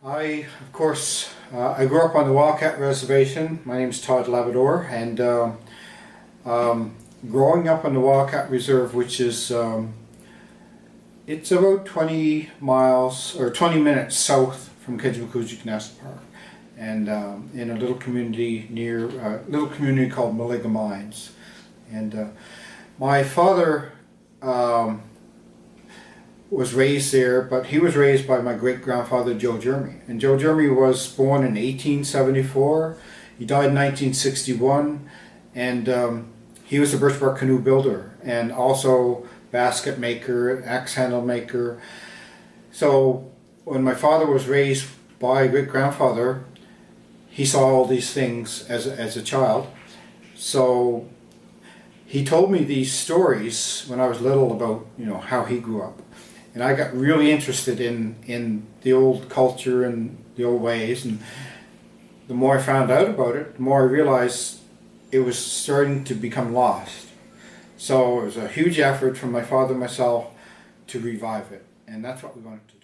Of course, I grew up on the Wildcat Reservation. My name's Todd Labrador, and growing up on the Wildcat Reserve, which is it's about 20 miles or 20 minutes south from Kejimkujik National Park, and in a little community near little community called Milliga Mines. And my father was raised there, but he was raised by my great-grandfather Joe Jeremy. And Joe Jeremy was born in 1874. He died in 1961, and he was a Birch Bark Canoe builder and also basket maker, axe handle maker. So when my father was raised by a great-grandfather, he saw all these things as a child. So he told me these stories when I was little about, how he grew up. And I got really interested in the old culture and the old ways, and the more I found out about it, the more I realized it was starting to become lost. So it was a huge effort from my father and myself to revive it, and that's what we wanted to do.